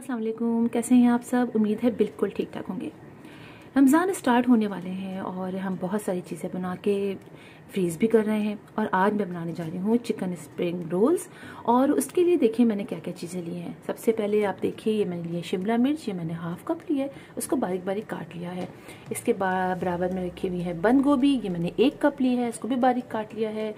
अस्सलाम वालेकुम। कैसे हैं आप सब? उम्मीद है बिल्कुल ठीक ठाक होंगे। रमज़ान स्टार्ट होने वाले हैं और हम बहुत सारी चीज़ें बना के फ्रीज़ भी कर रहे हैं। और आज मैं बनाने जा रही हूँ चिकन स्प्रिंग रोल्स। और उसके लिए देखिए मैंने क्या क्या चीज़ें ली हैं। सबसे पहले आप देखिए ये मैंने लिए शिमला मिर्च, ये मैंने हाफ कप ली है, उसको बारीक बारीक काट लिया है। इसके बराबर में रखी हुई है बंद गोभी, ये मैंने 1 कप ली है, इसको भी बारीक काट लिया है।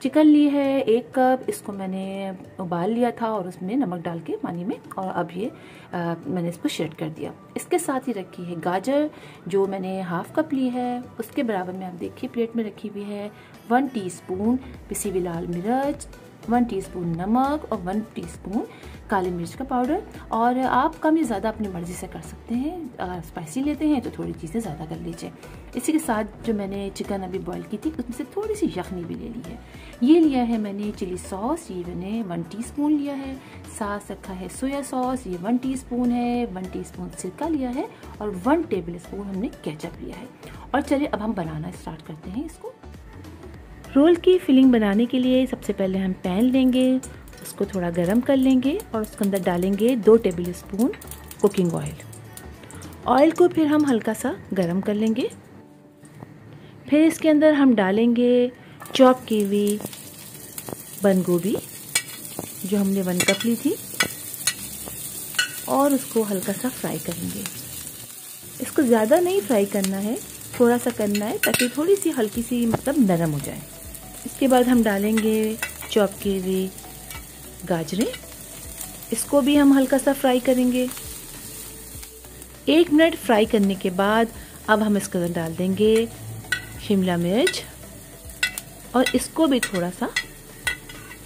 चिकन ली है 1 कप, इसको मैंने उबाल लिया था और उसमें नमक डाल के पानी में, और अब ये मैंने इसको शेड कर दिया। इसके साथ ही रखी है गाजर, जो मैंने हाफ कप ली है। उसके बराबर में आप देखिए प्लेट में रखी हुई है 1 टीस्पून पिसी हुई लाल मिर्च, 1 टीस्पून नमक और 1 टीस्पून काली मिर्च का पाउडर। और आप कम या ज़्यादा अपनी मर्ज़ी से कर सकते हैं। अगर स्पाइसी लेते हैं तो थोड़ी चीज़ें ज़्यादा कर लीजिए। इसी के साथ जो मैंने चिकन अभी बॉईल की थी उसमें से थोड़ी सी यखनी भी ले ली है। ये लिया है मैंने चिली सॉस, ये मैंने 1 टीस्पून लिया है। साथ रखा है सोया सॉस, ये 1 टीस्पून है। 1 टीस्पून सिरका लिया है और 1 टेबल स्पून हमने केचप लिया है। और चलिए अब हम बनाना स्टार्ट करते हैं इसको। रोल की फिलिंग बनाने के लिए सबसे पहले हम पैन लेंगे, उसको थोड़ा गरम कर लेंगे और उसके अंदर डालेंगे 2 table spoon cooking oil. Oil को फिर हम हल्का सा गरम कर लेंगे। फिर इसके अंदर हम डालेंगे चॉप की हुई बंद गोभी, जो हमने 1 कप ली थी, और उसको हल्का सा फ्राई करेंगे। इसको ज़्यादा नहीं फ्राई करना है, थोड़ा सा करना है ताकि थोड़ी सी हल्की सी नरम हो जाए। इसके बाद हम डालेंगे चॉप की हुई गाजरें, इसको भी हम हल्का सा फ्राई करेंगे। 1 मिनट फ्राई करने के बाद अब हम इसके अंदर डाल देंगे शिमला मिर्च, और इसको भी थोड़ा सा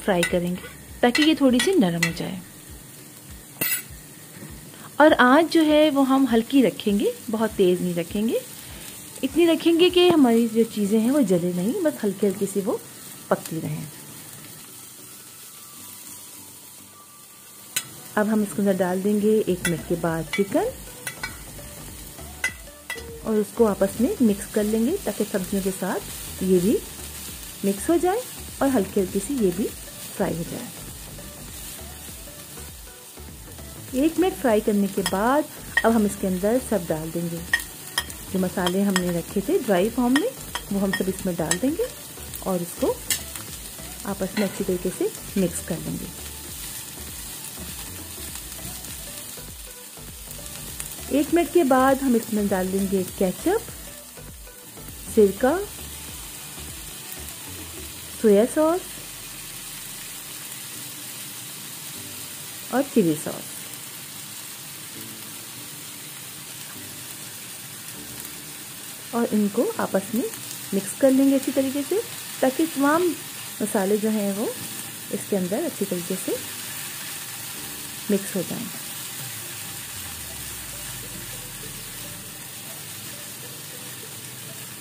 फ्राई करेंगे ताकि ये थोड़ी सी नरम हो जाए। और आंच जो है वो हम हल्की रखेंगे, बहुत तेज़ नहीं रखेंगे। इतनी रखेंगे कि हमारी जो चीज़ें हैं वो जले नहीं, बस हल्की हल्की सी वो पकती रहें। अब हम इसके अंदर डाल देंगे 1 मिनट के बाद चिकन, और उसको आपस में मिक्स कर लेंगे ताकि सब्जियों के साथ ये भी मिक्स हो जाए और हल्की हल्की सी ये भी फ्राई हो जाए। 1 मिनट फ्राई करने के बाद अब हम इसके अंदर सब डाल देंगे। जो मसाले हमने रखे थे ड्राई फॉर्म में, वो हम सब इसमें डाल देंगे और इसको आपस में अच्छी तरीके से मिक्स कर लेंगे। एक मिनट के बाद हम इसमें डाल देंगे केचप, सिरका, सोया सॉस और चिली सॉस। और इनको आपस में मिक्स कर लेंगे अच्छी तरीके से, ताकि तमाम मसाले जो हैं वो इसके अंदर अच्छी तरीके से मिक्स हो जाएं।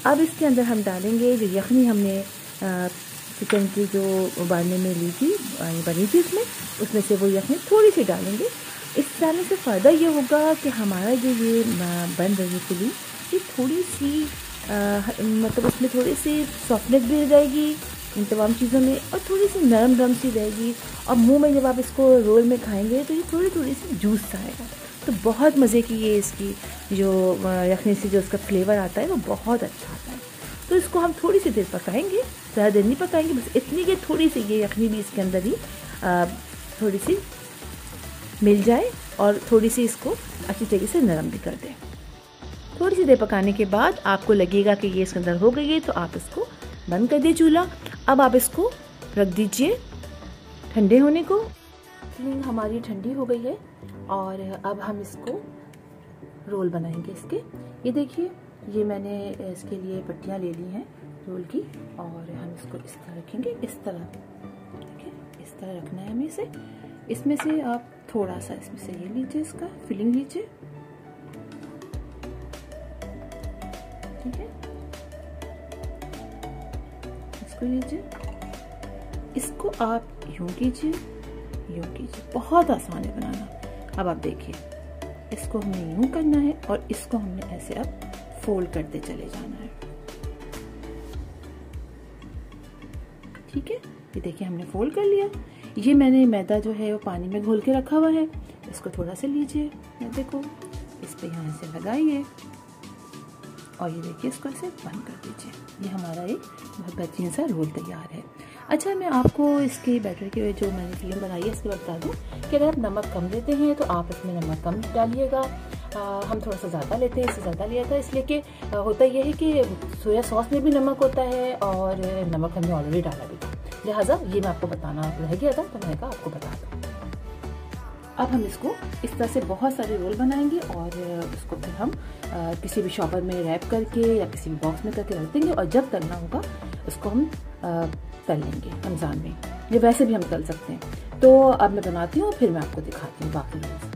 अब इसके अंदर हम डालेंगे जो यखनी हमने चिकन की जो उबालने में ली थी, बनी थी उसमें से वो यखनी थोड़ी सी डालेंगे। इस डालने से फ़ायदा ये होगा कि हमारा जो ये बन रही है फिलिंग, ये थोड़ी सी उसमें थोड़ी सी सॉफ्टनेस भी हो जाएगी इन तमाम चीज़ों में, और थोड़ी सी नरम नरम सी रहेगी। और मुंह में जब आप इसको रोल में खाएंगे तो ये थोड़ी थोड़ी सी जूस आएगा, तो बहुत मज़े की ये इसकी जो यखनी से जो उसका फ्लेवर आता है वो बहुत अच्छा आता है। तो इसको हम थोड़ी सी देर पकाएंगे, ज़्यादा देर नहीं पकाएंगे, बस इतनी कि थोड़ी सी ये यखनी भी इसके अंदर ही थोड़ी सी मिल जाए और थोड़ी सी इसको अच्छी तरीके से नरम भी कर दें। थोड़ी सी देर पकाने के बाद आपको लगेगा कि ये इसके अंदर हो गई है, तो आप इसको बंद कर दीजिए चूल्हा। अब आप इसको रख दीजिए ठंडे होने को। फिलिंग हमारी ठंडी हो गई है और अब हम इसको रोल बनाएंगे इसके। ये देखिए, ये मैंने इसके लिए पट्टियाँ ले ली हैं रोल की, और हम इसको इस तरह रखेंगे, इस तरह, ठीक है, इस तरह रखना है हमें इसे। इसमें से आप थोड़ा सा इसमें से ये लीजिए, इसका फिलिंग लीजिए, ठीक है, इसको लीजिए, इसको आप यूं कीजिए, यूं कीजिए, बहुत आसान है बनाना। अब आप देखिए, इसको हमें यूं करना है और इसको हमने ऐसे अब फोल्ड करते चले जाना है, ठीक है। ये देखिए हमने फोल्ड कर लिया। ये मैंने मैदा जो है वो पानी में घोल के रखा हुआ है, इसको थोड़ा सा लीजिए, ये देखो इस पे यहाँ से लगाइए और ये देखिए इसको ऐसे बंद कर दीजिए। ये हमारा एक बहुत बेहतरीन सा रोल तैयार है। अच्छा, मैं आपको इसके बैटर की जो मैंने फिल्म बनाई है इसके बता दूँ कि अगर आप नमक कम लेते हैं तो आप इसमें नमक कम डालिएगा। हम थोड़ा सा ज़्यादा लेते हैं, इससे ज़्यादा लिया था इसलिए कि होता यह है कि सोया सॉस में भी नमक होता है और नमक हमने ऑलरेडी डाला भी था, लिहाजा ये मैं आपको बताना रह गया था तो मैंने कहा आपको बता दूँ। अब हम इसको इस तरह से बहुत सारे रोल बनाएंगे और उसको फिर हम किसी भी शॉपर में रैप करके या किसी भी बॉक्स में करके रख देंगे और जब तलना होगा उसको हम तल लेंगे रमज़ान में, या वैसे भी हम तल सकते हैं। तो अब मैं बनाती हूँ फिर मैं आपको दिखाती हूँ बाकी रोल्स।